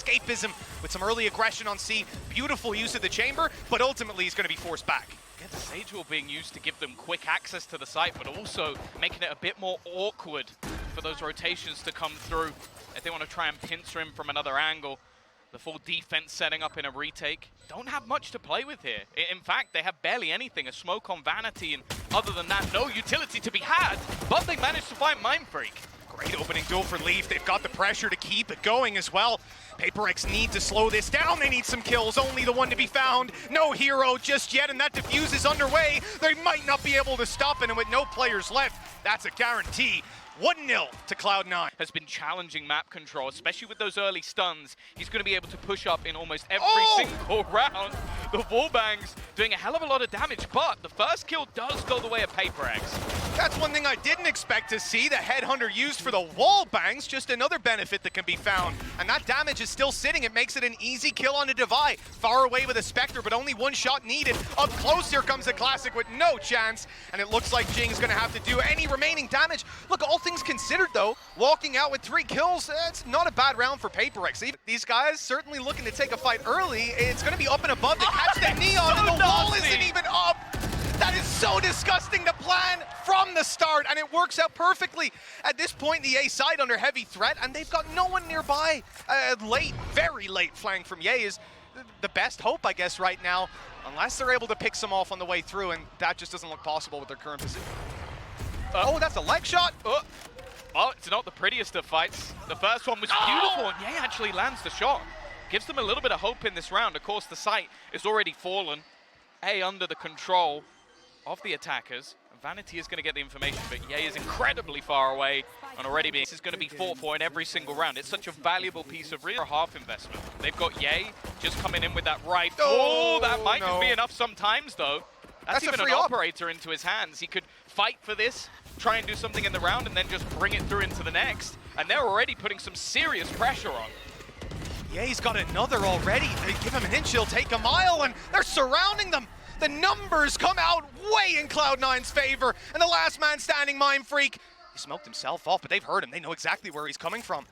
escapism with some early aggression on C. Beautiful use of the chamber, but ultimately he's going to be forced back. Yeah, the Sage Wall being used to give them quick access to the site, but also making it a bit more awkward for those rotations to come through if they want to try and pincer him from another angle. The full defense setting up in a retake. Don't have much to play with here. In fact, they have barely anything. A smoke on Vanity, and other than that, no utility to be had. But they managed to find Mind Freak. Great opening duel for Leaf. They've got the pressure to keep it going as well. PaperX need to slow this down. They need some kills. Only the one to be found. No hero just yet, and that defuse is underway. They might not be able to stop it, and with no players left, that's a guarantee. 1-0 to Cloud9. Has been challenging map control, especially with those early stuns. He's going to be able to push up in almost every single round. The wallbangs doing a hell of a lot of damage, but the first kill does go the way of PaperX. That's one thing I didn't expect to see. The Headhunter used for the wall bangs, just another benefit that can be found. And that damage is still sitting. It makes it an easy kill on a Devi. Far away with a Spectre, but only one shot needed. Up close, here comes a Classic with no chance. And it looks like Jing's going to have to do any remaining damage. Look, all things considered, though, walking out with 3 kills, it's not a bad round for PaperX. These guys certainly looking to take a fight early. It's going to be up and above to catch the Neon, so and the wall nasty. isn't even up. That is so disgusting to plan from the start, and it works out perfectly. At this point, the A side under heavy threat, and they've got no one nearby. Late, very late flank from Ye is the best hope, I guess, right now, unless they're able to pick some off on the way through, and that just doesn't look possible with their current position. Oh, that's a leg shot. Oh, it's not the prettiest of fights. The first one was beautiful, and Ye actually lands the shot. Gives them a little bit of hope in this round. Of course, the site is already fallen. A under the control of the attackers. Vanity is going to get the information, but Ye is incredibly far away and already being. This is going to be fought for in every single round. It's such a valuable piece of real half investment. They've got Ye just coming in with that rifle. Oh, that might just be enough sometimes, though. That's even an operator into his hands. He could fight for this, try and do something in the round, and then just bring it through into the next. And they're already putting some serious pressure on. Ye's got another already. They give him an inch, he'll take a mile, and they're surrounding them. The numbers come out way in Cloud9's favor, and the last man standing, Mind Freak, he smoked himself off, but they've heard him. They know exactly where he's coming from.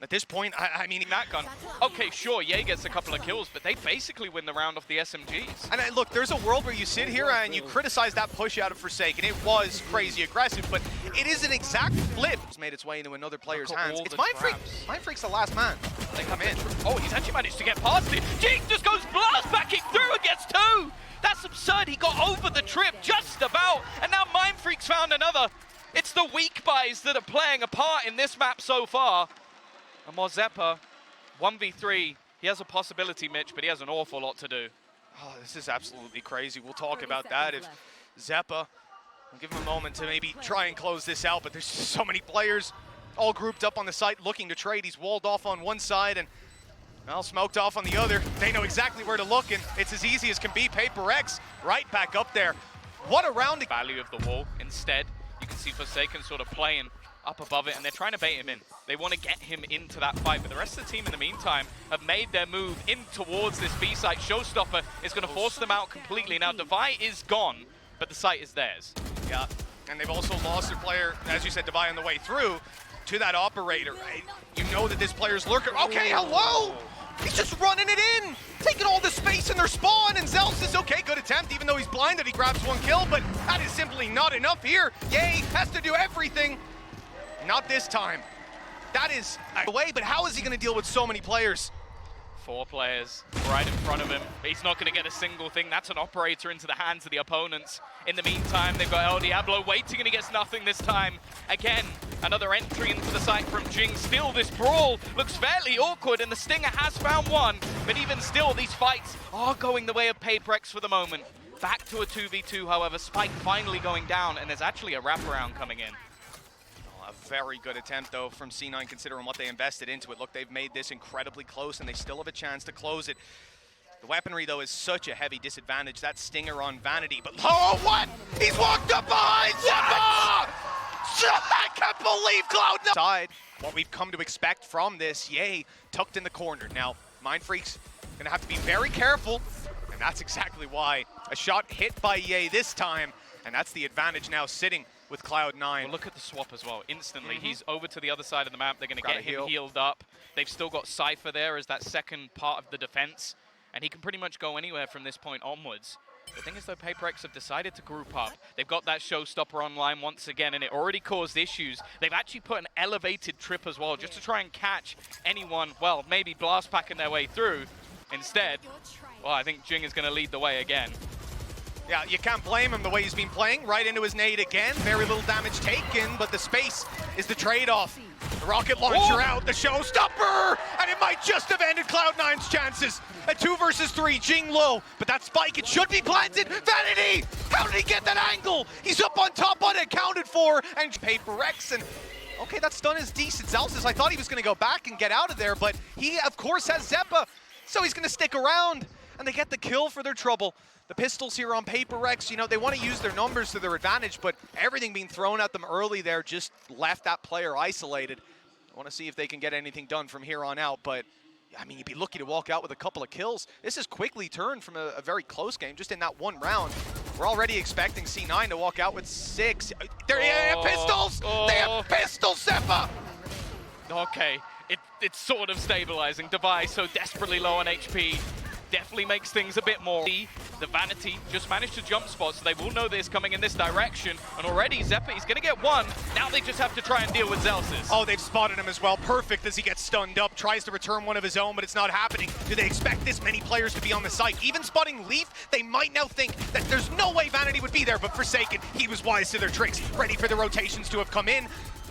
At this point, I mean, that gun. Okay, sure, Ye gets a couple of kills, but they basically win the round off the SMGs. And look, there's a world where you sit here and you criticize that push out of Forsaken. It was crazy aggressive, but it is an exact flip. It's made its way into another player's hands. It's Mind Freak. Mind Freak's the last man. They come in. Oh, he's actually managed to get past it. Jing just goes blast backing through and gets 2. That's absurd. He got over the trip just about, and now Mind Freak's found another. It's the weak buys that are playing a part in this map so far. And Mozepa, 1v3, he has a possibility, Mitch, but he has an awful lot to do. Oh, this is absolutely crazy. We'll talk about that if Zeppa, we'll give him a moment to maybe try and close this out, but there's so many players all grouped up on the site looking to trade. He's walled off on one side and, well, smoked off on the other. They know exactly where to look, and it's as easy as can be. PaperX right back up there. What a round. Value of the wall. Instead, you can see Forsaken sort of playing up above it, and they're trying to bait him in. They want to get him into that fight, but the rest of the team in the meantime have made their move in towards this B site. Showstopper is going to force them out completely. Now, Devi is gone, but the site is theirs. Yeah, and they've also lost their player, as you said, Devi on the way through to that operator. Right? You know that this player's lurking. Okay, hello! He's just running it in, taking all the space in their spawn, and Zels is okay, good attempt, even though he's blinded, he grabs 1 kill, but that is simply not enough here. Ye has to do everything. Not this time. That is away, but how is he going to deal with so many players? 4 players right in front of him. He's not going to get a single thing. That's an operator into the hands of the opponents. In the meantime, they've got El Diablo waiting, and he gets nothing this time. Again, another entry into the site from Jing. Still, this brawl looks fairly awkward, and the Stinger has found one. But even still, these fights are going the way of PaperX for the moment. Back to a 2v2, however. Spike finally going down, and there's actually a wraparound coming in. A very good attempt, though, from C9, considering what they invested into it. Look, they've made this incredibly close, and they still have a chance to close it. The weaponry, though, is such a heavy disadvantage. That Stinger on Vanity, but oh, what? He's walked up behind Zeppa! I can't believe Cloud9! Side, what we've come to expect from this, Ye tucked in the corner. Now, Mind Freak's gonna have to be very careful, and that's exactly why. A shot hit by Ye this time, and that's the advantage now sitting with Cloud9. Well, look at the swap as well. Instantly, he's over to the other side of the map. They're going to Grab get a heal. him healed up. They've still got Cypher there as that second part of the defense, and he can pretty much go anywhere from this point onwards. The thing is, though, PaperX have decided to group up. They've got that showstopper online once again, and it already caused issues. They've actually put an elevated trip as well, just to try and catch anyone, well, maybe blast packing their way through. Instead, well, I think Jing is going to lead the way again. Yeah, you can't blame him the way he's been playing. Right into his nade again. Very little damage taken, but the space is the trade-off. The rocket launcher out, the showstopper! And it might just have ended Cloud9's chances. A 2 versus 3, Jing low. But that spike, it should be planted. Vanity! How did he get that angle? He's up on top, unaccounted for. And PaperX, and okay, that stun is decent. Zalsis, I thought he was going to go back and get out of there, but he, of course, has Zeppa. So he's going to stick around. And they get the kill for their trouble. The pistols here on PaperX, you know, they want to use their numbers to their advantage, but everything being thrown at them early there just left that player isolated. I want to see if they can get anything done from here on out, but I mean, you'd be lucky to walk out with a couple of kills. This has quickly turned from a very close game, just in that one round. We're already expecting C9 to walk out with 6. They have pistols! They have pistols, Zeppa! Okay, it's sort of stabilizing. Device so desperately low on HP. Definitely makes things a bit more. The Vanity just managed to jump spot, so they will know this coming in this direction. And already Zeppa, he's going to get one. Now they just have to try and deal with Zalsis. Oh, they've spotted him as well. Perfect as he gets stunned up. Tries to return one of his own, but it's not happening. Do they expect this many players to be on the site? Even spotting Leaf, they might now think that there's no way Vanity would be there, but Forsaken, he was wise to their tricks. Ready for the rotations to have come in.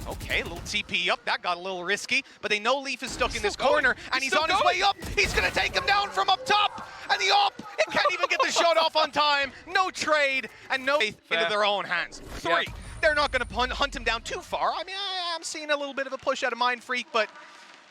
Okay, a little TP up, that got a little risky, but they know Leaf is stuck in this corner, and he's on his way up. He's gonna take him down from up top, and the up, it can't even get the shot off on time. No trade, and no faith into their own hands. 3, they're not gonna hunt him down too far. I mean, I'm seeing a little bit of a push out of Mind Freak, but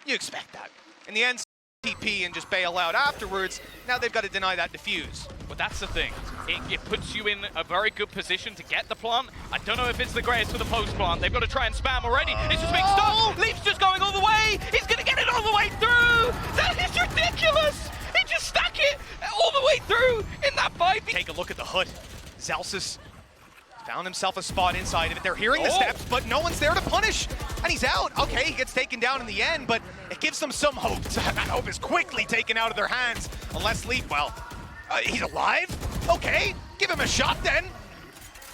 you expect that. In the end, TP and just bail out afterwards. Now they've got to deny that defuse. But that's the thing. It puts you in a very good position to get the plant. I don't know if it's the greatest for the post plant. They've got to try and spam already. It's just being stuck. Leaf's just going all the way. He's going to get it all the way through. That is ridiculous. He just stuck it all the way through in that 5. Take a look at the hood. Zalsis found himself a spot inside of it. They're hearing the steps, but no one's there to punish. And he's out. Okay, he gets taken down in the end, but it gives them some hope. That hope is quickly taken out of their hands. Unless Leaf, well, he's alive? Okay, give him a shot then.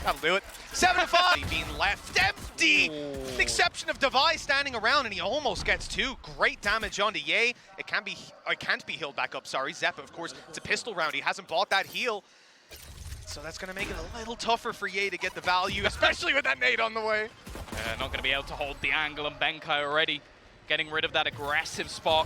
That'll do it. 7-5. Being left empty. The exception of Device standing around, and he almost gets 2. Great damage onto Ye. It can't be healed back up, sorry. Zeppa, of course, it's a pistol round. He hasn't bought that heal. So that's going to make it a little tougher for Ye to get the value, especially with that nade on the way. Not going to be able to hold the angle, and Benkai already getting rid of that aggressive spot.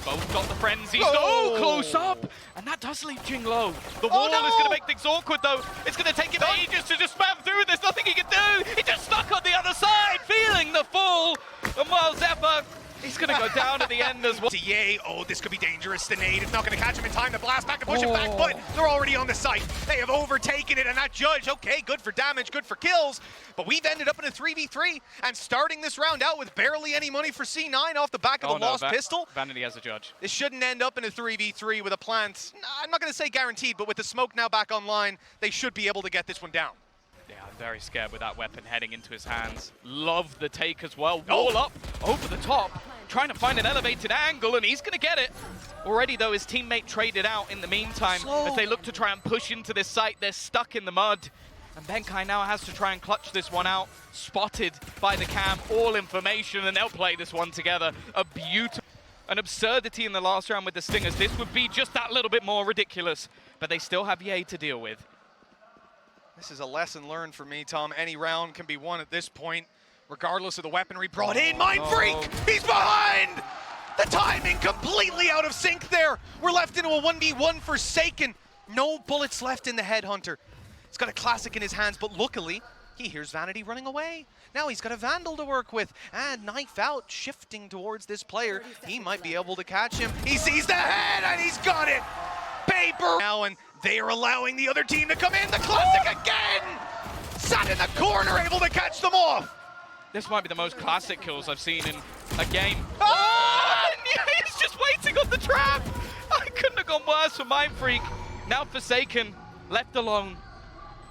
Both got the frenzies. Oh, close up! And that does leave Jing low. The wall is going to make things awkward, though. It's going to take him ages to just spam through. There's nothing he can do. He just stuck on the other side, feeling the fall. And while Zeppa, he's going to go down at the end as well. Ye, oh, this could be dangerous. The nade is not going to catch him in time. The blast back to push him back, but they're already on the site. They have overtaken it, and that judge, okay, good for damage, good for kills, but we've ended up in a 3v3, and starting this round out with barely any money for C9 off the back of a lost pistol. Vanity has a judge. This shouldn't end up in a 3v3 with a plant. I'm not going to say guaranteed, but with the smoke now back online, they should be able to get this one down. Yeah, I'm very scared with that weapon heading into his hands. Love the take as well. Wall up, over the top, trying to find an elevated angle, and he's going to get it. Already, though, his teammate traded out in the meantime. As they look to try and push into this site, they're stuck in the mud. And Benkai now has to try and clutch this one out. Spotted by the cam, all information, and they'll play this one together. An absurdity in the last round with the Stingers. This would be just that little bit more ridiculous. But they still have Ye to deal with. This is a lesson learned for me, Tom. Any round can be won at this point, regardless of the weaponry brought in. Mind Freak! He's behind! The timing completely out of sync there. We're left into a 1v1 Forsaken. No bullets left in the Headhunter. He's got a classic in his hands, but luckily, he hears Vanity running away. Now he's got a Vandal to work with, and Knife Out shifting towards this player. He might be able to catch him. He sees the head, and he's got it! Paper! Now, and they are allowing the other team to come in. The classic again! Sat in the corner, able to catch them off. This might be the most classic kills I've seen in a game. Oh! He's just waiting on the trap! I couldn't have gone worse for Mind Freak. Now Forsaken, left alone.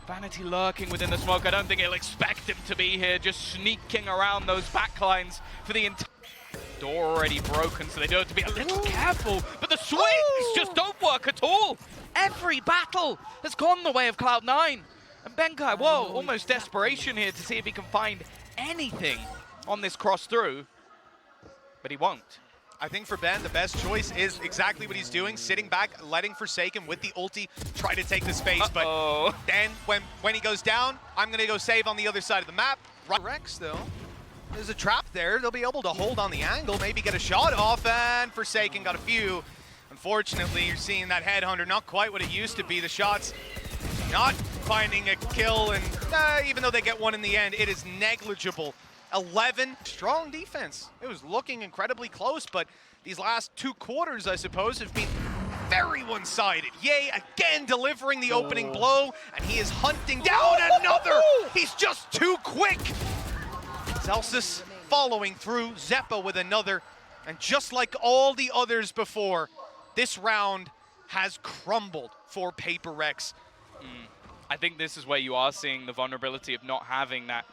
Vanity lurking within the smoke. I don't think he'll expect him to be here, just sneaking around those backlines for the entire... Door already broken, so they do have to be a little careful. But the swings just don't work at all. Every battle has gone the way of Cloud9. And Benkai, whoa, almost desperation here to see if he can find anything on this cross through. But he won't. I think for Ben, the best choice is exactly what he's doing, sitting back, letting Forsaken with the ulti try to take the space. But then when he goes down, I'm going to go save on the other side of the map. Rex, though, there's a trap there. They'll be able to hold on the angle, maybe get a shot off, and Forsaken got a few. Unfortunately, you're seeing that Headhunter not quite what it used to be. The shots not finding a kill, and even though they get one in the end, it is negligible. 11. Strong defense. It was looking incredibly close, but these last 2 quarters, I suppose, have been very one-sided. Yay, again delivering the opening blow, and he is hunting down another. He's just too quick. Celsius following through, Zeppa with another, and just like all the others before, this round has crumbled for Paper Rex. I think this is where you are seeing the vulnerability of not having that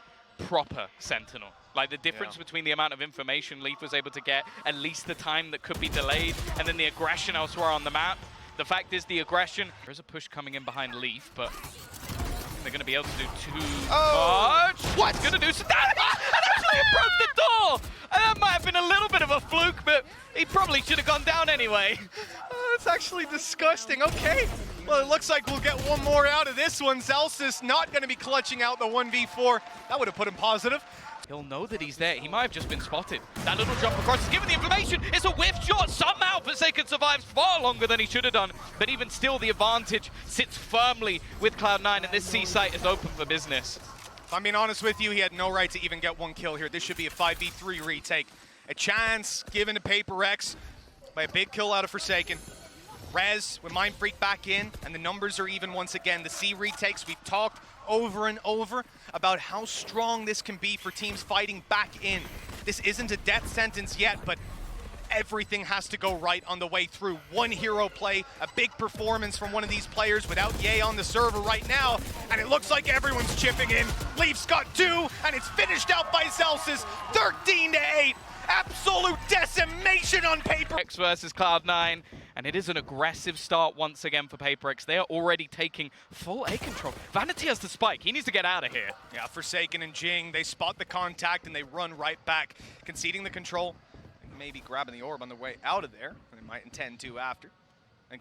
proper Sentinel. Like the difference between the amount of information Leaf was able to get, at least the time that could be delayed, and then the aggression elsewhere on the map. The fact is the aggression, there's a push coming in behind Leaf, but I think they're going to be able to do too much. What's going to do some damage? And actually it broke the door! And that might have been a little bit of a fluke, but he probably should have gone down anyway. It's actually disgusting. Okay. Well, it looks like we'll get one more out of this one. Celsius not going to be clutching out the 1v4. That would have put him positive. He'll know that he's there. He might have just been spotted. That little jump across is given the information. It's a whiff shot. Somehow Forsaken survives far longer than he should have done. But even still, the advantage sits firmly with Cloud9, and this C site is open for business. If I'm being honest with you, he had no right to even get one kill here. This should be a 5v3 retake. A chance given to Paper Rex by a big kill out of Forsaken. Rez with Mind Freak back in, and the numbers are even once again. The C retakes, we've talked over and over about how strong this can be for teams fighting back in. This isn't a death sentence yet, but everything has to go right on the way through. One hero play, a big performance from one of these players without Ye on the server right now, and it looks like everyone's chipping in. Leaf's got 2, and it's finished out by Celsius, 13-8. Absolute decimation on Paper X versus Cloud9, and it is an aggressive start once again for Paper X. They are already taking full A control. Vanity has the spike. He needs to get out of here. Yeah, Forsaken and Jing, they spot the contact and they run right back, conceding the control, and maybe grabbing the orb on the way out of there. They might intend to after.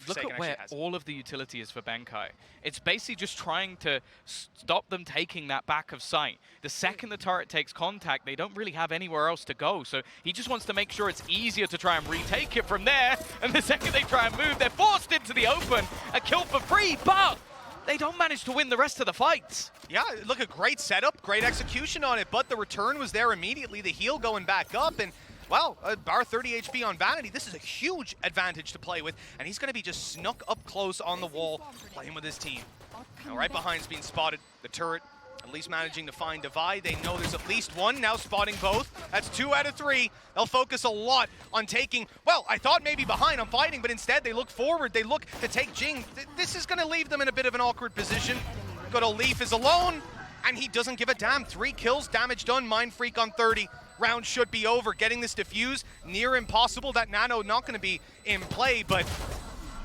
Look at where all of the utility is for Benkai. It's basically just trying to stop them taking that back of sight. The second the turret takes contact, they don't really have anywhere else to go. So he just wants to make sure it's easier to try and retake it from there. And the second they try and move, they're forced into the open. A kill for free, but they don't manage to win the rest of the fights. Yeah, look, a great setup, great execution on it, but the return was there immediately. The heal going back up, and well, bar 30 HP on Vanity, this is a huge advantage to play with, and he's going to be just snuck up close on the wall, playing with his team. Now right behind's being spotted, the turret, at least managing to find Divide. They know there's at least one, now spotting both. That's 2 out of 3. They'll focus a lot on taking, well, I thought maybe behind on fighting, but instead they look forward, they look to take Jing. This is going to leave them in a bit of an awkward position. Good old Leaf is alone, and he doesn't give a damn. 3 kills, damage done, Mind Freak on 30. Round should be over. Getting this defuse, near impossible. That nano not going to be in play, but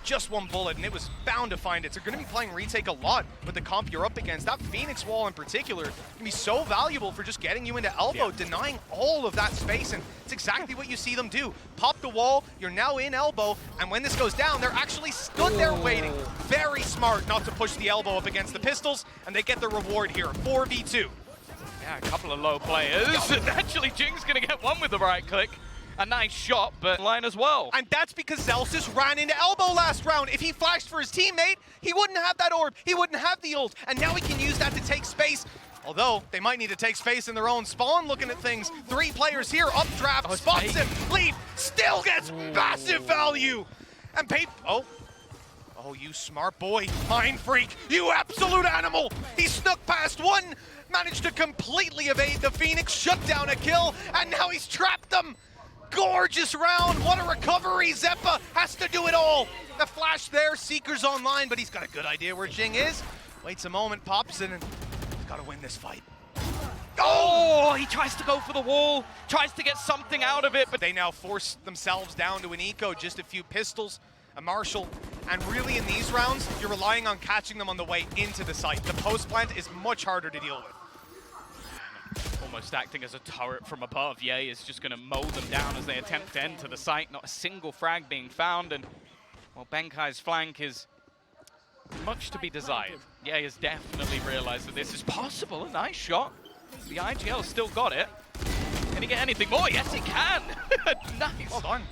just one bullet, and it was bound to find it. So you're going to be playing retake a lot with the comp you're up against. That Phoenix wall in particular can be so valuable for just getting you into elbow, denying all of that space, and it's exactly what you see them do. Pop the wall, you're now in elbow, and when this goes down, they're actually stood there waiting. Very smart not to push the elbow up against the pistols, and they get the reward here, 4v2. Yeah, a couple of low players. Actually, Jing's going to get one with the right click. A nice shot, but line as well. And that's because Celsius ran into elbow last round. If he flashed for his teammate, he wouldn't have that orb. He wouldn't have the ult. And now he can use that to take space. Although, they might need to take space in their own spawn looking at things. 3 players here, updraft, spots him. Leaf still gets massive value. And Oh, you smart boy. Mind Freak, you absolute animal. He snuck past one, managed to completely evade the Phoenix, shut down a kill, and now he's trapped them. Gorgeous round, what a recovery. Zeppa has to do it all. The flash there, Seeker's online, but he's got a good idea where Jing is. Waits a moment, pops in, and he's got to win this fight. Oh, he tries to go for the wall, tries to get something out of it, but they now force themselves down to an eco, just a few pistols, a Marshall, and really in these rounds, you're relying on catching them on the way into the site. The post plant is much harder to deal with. Almost acting as a turret from above. Ye is just going to mow them down as they attempt to enter the site. Not a single frag being found, and well, Benkai's flank is much to be desired. Ye has definitely realized that this is possible. A nice shot. The IGL still got it. Can he get anything more? Yes, he can. Nice. Well done.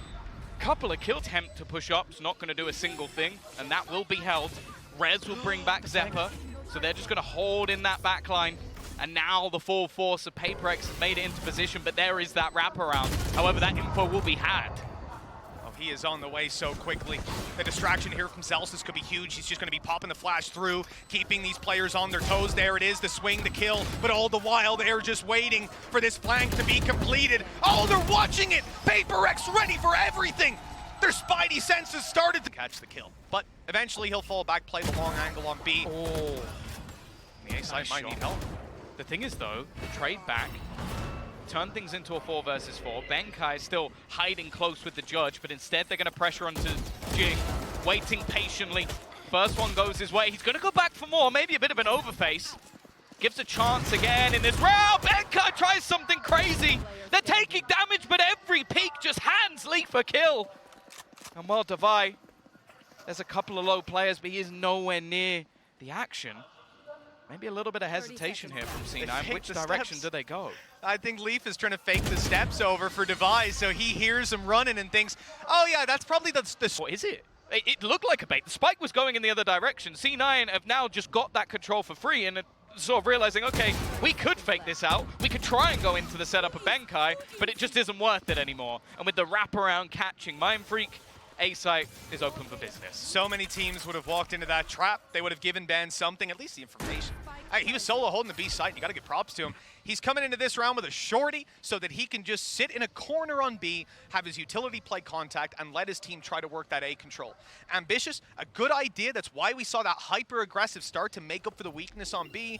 Couple of kill attempt to push up's not going to do a single thing, and that will be held. Rez will bring back Zephyr, so they're just going to hold in that backline. And now the full force of PaperX has made it into position, but there is that wraparound. However, that info will be had. Oh, he is on the way so quickly. The distraction here from Celsius could be huge. He's just going to be popping the flash through, keeping these players on their toes. There it is, the swing, the kill. But all the while, they're just waiting for this flank to be completed. Oh, they're watching it! PaperX ready for everything! Their spidey senses started to catch the kill. But eventually, he'll fall back, play the long angle on B. Oh. The A side might need help. The thing is, though, trade back, turn things into a 4 versus 4. Benkai is still hiding close with the judge, but instead they're going to pressure onto Jing, waiting patiently. First one goes his way. He's going to go back for more, maybe a bit of an overface. Gives a chance again in this round. Benkai tries something crazy. They're taking damage, but every peek just hands Leaf a kill. And while Devi, there's a couple of low players, but he is nowhere near the action. Maybe a little bit of hesitation here from C9. Which direction do they go? I think Leaf is trying to fake the steps over for Devi, so he hears him running and thinks, oh yeah, that's probably the What is it? It looked like a bait. The spike was going in the other direction. C9 have now just got that control for free and sort of realizing, okay, we could fake this out. We could try and go into the setup of Benkai, but it just isn't worth it anymore. And with the wraparound catching Mind Freak, A-site is open for business. So many teams would have walked into that trap. They would have given Ben something, at least the information. He was solo holding the B site. You got to give props to him. He's coming into this round with a shorty so that he can just sit in a corner on B, have his utility play contact, and let his team try to work that A control. Ambitious, a good idea. That's why we saw that hyper-aggressive start to make up for the weakness on B.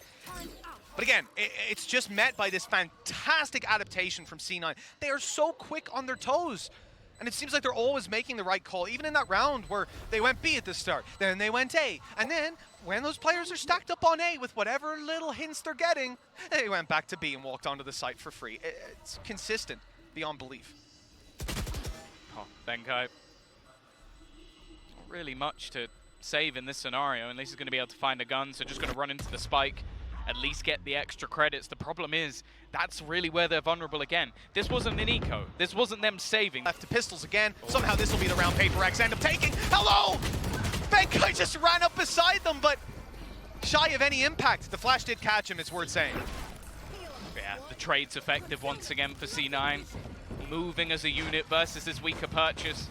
But again, it's just met by this fantastic adaptation from C9. They are so quick on their toes. And it seems like they're always making the right call, even in that round where they went B at the start, then they went A. And then, when those players are stacked up on A with whatever little hints they're getting, they went back to B and walked onto the site for free. It's consistent beyond belief. Oh, Benkai. Not really much to save in this scenario, unless he's going to be able to find a gun, so just going to run into the spike, at least get the extra credits. The problem is, that's really where they're vulnerable again. This wasn't an eco. This wasn't them saving. Left to pistols again. Somehow this will be the round PaperX end up taking. Hello! Benkai just ran up beside them, but shy of any impact. The flash did catch him, it's worth saying. Yeah, the trade's effective once again for C9. Moving as a unit versus this weaker purchase.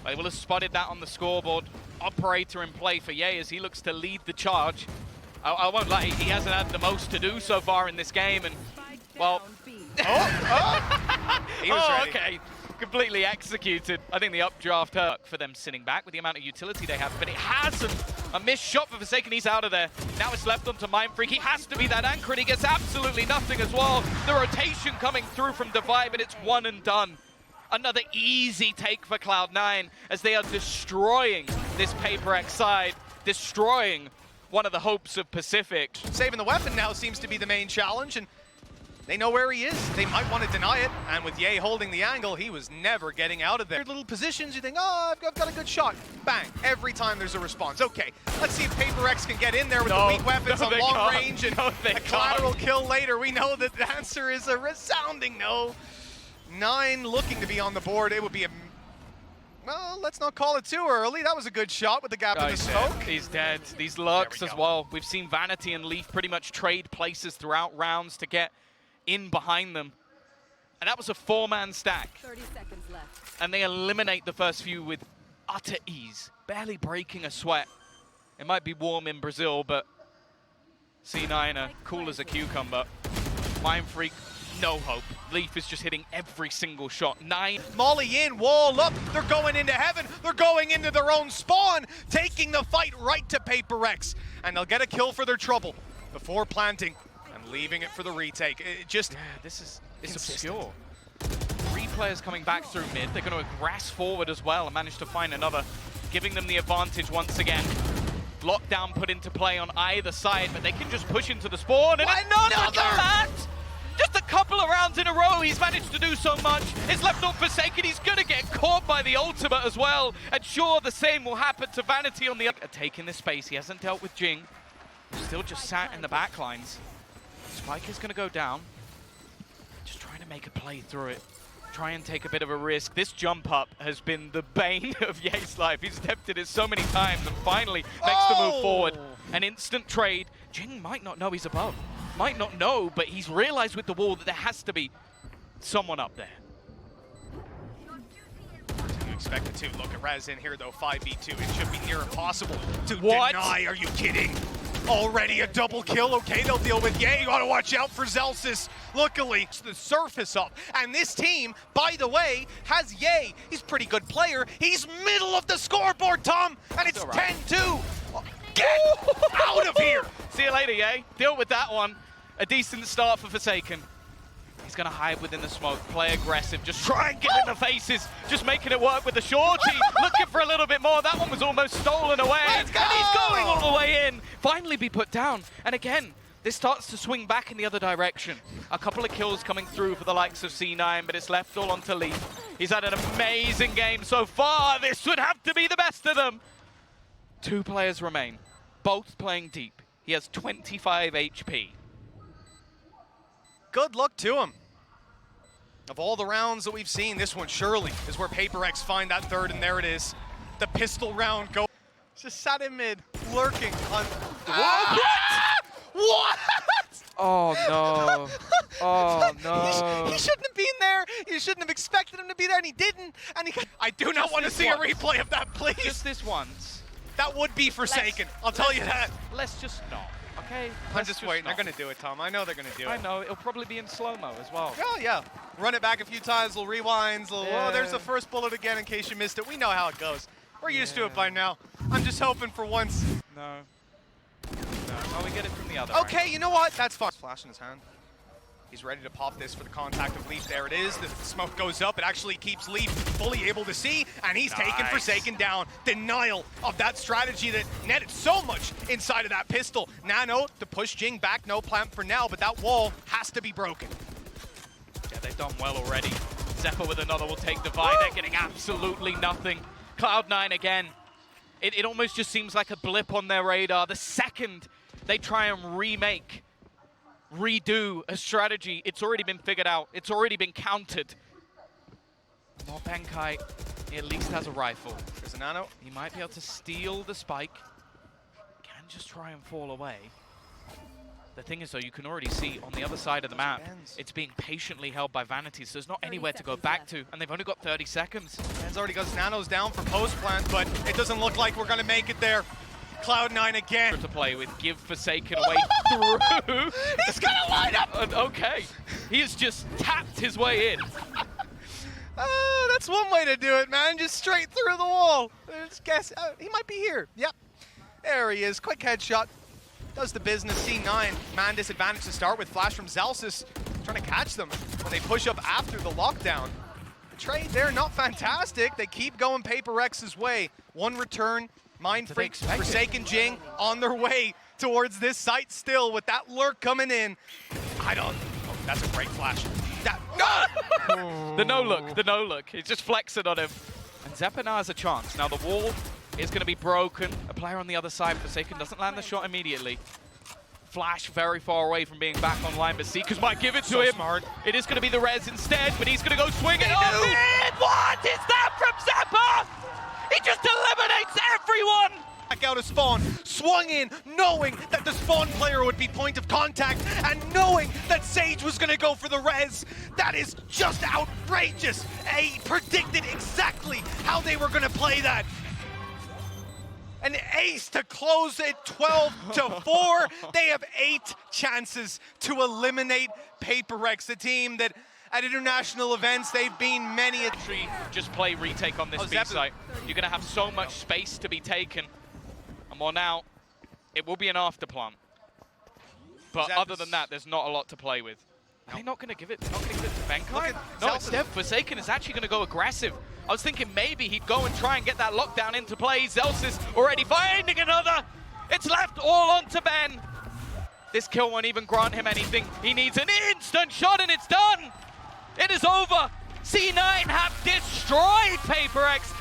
They will have spotted that on the scoreboard. Operator in play for Ye as he looks to lead the charge. I won't lie, he hasn't had the most to do so far in this game, and, well... He was ready. Okay. Completely executed. I think the updraft hurt for them sitting back with the amount of utility they have, but it hasn't. A missed shot for Forsaken, he's out of there. Now it's left onto Mind Freak. He has to be that anchor, and he gets absolutely nothing as well. The rotation coming through from Devi, but it's one and done. Another easy take for Cloud9 as they are destroying this PaperX side, destroying one of the hopes of Pacific. Saving the weapon now seems to be the main challenge, and they know where he is. They might want to deny it, and with Ye holding the angle, he was never getting out of there. Little positions, you think, oh, I've got a good shot. Bang, every time there's a response. Okay, let's see if PaperX can get in there with the weak weapons on long range and a collateral kill later. We know that the answer is a resounding no. 9 looking to be on the board. It would be a... Well, let's not call it too early. That was a good shot with the gap in the smoke. He's dead. These lurks as well. We've seen Vanity and Leaf pretty much trade places throughout rounds to get in behind them. And that was a 4-man stack. 30 seconds left. And they eliminate the first few with utter ease, barely breaking a sweat. It might be warm in Brazil, but C9 are cool as a cucumber. Mind Freak no hope. Leaf is just hitting every single shot. 9. Molly in, wall up, they're going into heaven, they're going into their own spawn, taking the fight right to Paper X, and they'll get a kill for their trouble before planting and leaving it for the retake. It just, this is obscure. 3 players coming back through mid. They're going to aggress forward as well and manage to find another, giving them the advantage once again. Lockdown put into play on either side, but they can just push into the spawn and another command! Just a couple of rounds in a row, he's managed to do so much. It's left on Forsaken, he's gonna get caught by the ultimate as well. And sure, the same will happen to Vanity on the other. Taking this space, he hasn't dealt with Jing. Still just sat in the back lines. Spike is gonna go down. Just trying to make a play through it. Try and take a bit of a risk. This jump up has been the bane of Ye's life. He's attempted it so many times and finally makes the move forward. An instant trade. Jing might not know he's above. Might not know, but he's realized with the wall that there has to be someone up there. You expected to look at Raz in here though, 5v2. It should be near impossible to deny. Are you kidding? Already a double kill. Okay, they'll deal with Ye. You gotta watch out for Zelsis. Luckily, it's the surface up. And this team, by the way, has Ye. He's a pretty good player. He's middle of the scoreboard, Tom, and it's 10-2. Get out of here! See you later, Ye. Deal with that one. A decent start for Forsaken. He's going to hide within the smoke, play aggressive, just try and get in the faces, just making it work with the shorty, looking for a little bit more. That one was almost stolen away, and he's going all the way in. Finally be put down, and again, this starts to swing back in the other direction. A couple of kills coming through for the likes of C9, but it's left all onto Leaf. He's had an amazing game so far. This would have to be the best of them. 2 players remain, both playing deep. He has 25 HP. Good luck to him. Of all the rounds that we've seen, this one surely is where Paper X find that third, and there it is. The pistol round go. Just sat in mid, lurking on. What? Oh no. Oh no. He shouldn't have been there. You shouldn't have expected him to be there, and he didn't. And I do not want to see a replay of that, please. Just this once. That would be Forsaken. I'll tell you that. Let's just not. Okay, I'm just waiting. They're going to do it, Tom. I know they're going to do it. I know. It'll probably be in slow-mo as well. Oh, yeah. Run it back a few times. We'll rewinds. Oh, there's the first bullet again in case you missed it. We know how it goes. We're used to it by now. I'm just hoping for once. No. Oh, we get it from the other. Okay, you know what? That's fine. Flash in his hand. He's ready to pop this for the contact of Leaf. There it is. The smoke goes up. It actually keeps Leaf fully able to see, and he's taken Forsaken down. Denial of that strategy that netted so much inside of that pistol. Nano to push Jing back. No plant for now, but that wall has to be broken. Yeah, they've done well already. Zephyr with another will take Divide. They're getting absolutely nothing. Cloud9 again. It almost just seems like a blip on their radar. The second they try and redo a strategy, it's already been figured out. It's already been countered. More Bankai, he at least has a rifle. There's a Nano. He might be able to steal the spike. Can just try and fall away. The thing is, though, you can already see on the other side of the map, it's being patiently held by Vanity, so there's not anywhere to go back to, and they've only got 30 seconds. Ben's already got Nanos down for post-plant, but it doesn't look like we're going to make it there. Cloud9 again. To play with, give Forsaken away through. He's going to line up! Okay, he has just tapped his way in. That's one way to do it, man. Just straight through the wall. Just guess. He might be here. Yep. There he is. Quick headshot. Does the business. C9. Man disadvantage to start with. Flash from Zelsis. Trying to catch them when they push up after the lockdown. The trade there, not fantastic. They keep going Paper X's way. One return. Mind Freak, Forsaken Jing on their way towards this site still with that lurk coming in. Oh, that's a great flash. The no-look. He's just flexing on him. And Zephyr now has a chance. Now the wall is going to be broken. A player on the other side, Forsaken, doesn't land the shot immediately. Flash very far away from being back online, but Seekers might give it to him. Smart. It is going to be the res instead, but he's going to go swinging on it. What is that from Zephyr? He just eliminates everyone! Back out of spawn, swung in, knowing that the spawn player would be point of contact, and knowing that Sage was gonna go for the res. That is just outrageous. Predicted exactly how they were gonna play that. An ace to close it 12-4. They have 8 chances to eliminate Paper X, a team that at international events, they've been many a... Just play retake on this B site. You're going to have so much space to be taken. And well, now, it will be an afterplant. But other than that, there's not a lot to play with. Are they not going to give it? Not going to give it to Benkai? No, instead, Forsaken is actually going to go aggressive. I was thinking maybe he'd go and try and get that lockdown into play. Zelsis already finding another. It's left all onto Ben. This kill won't even grant him anything. He needs an instant shot and it's done. It is over. C9 have destroyed Paper X.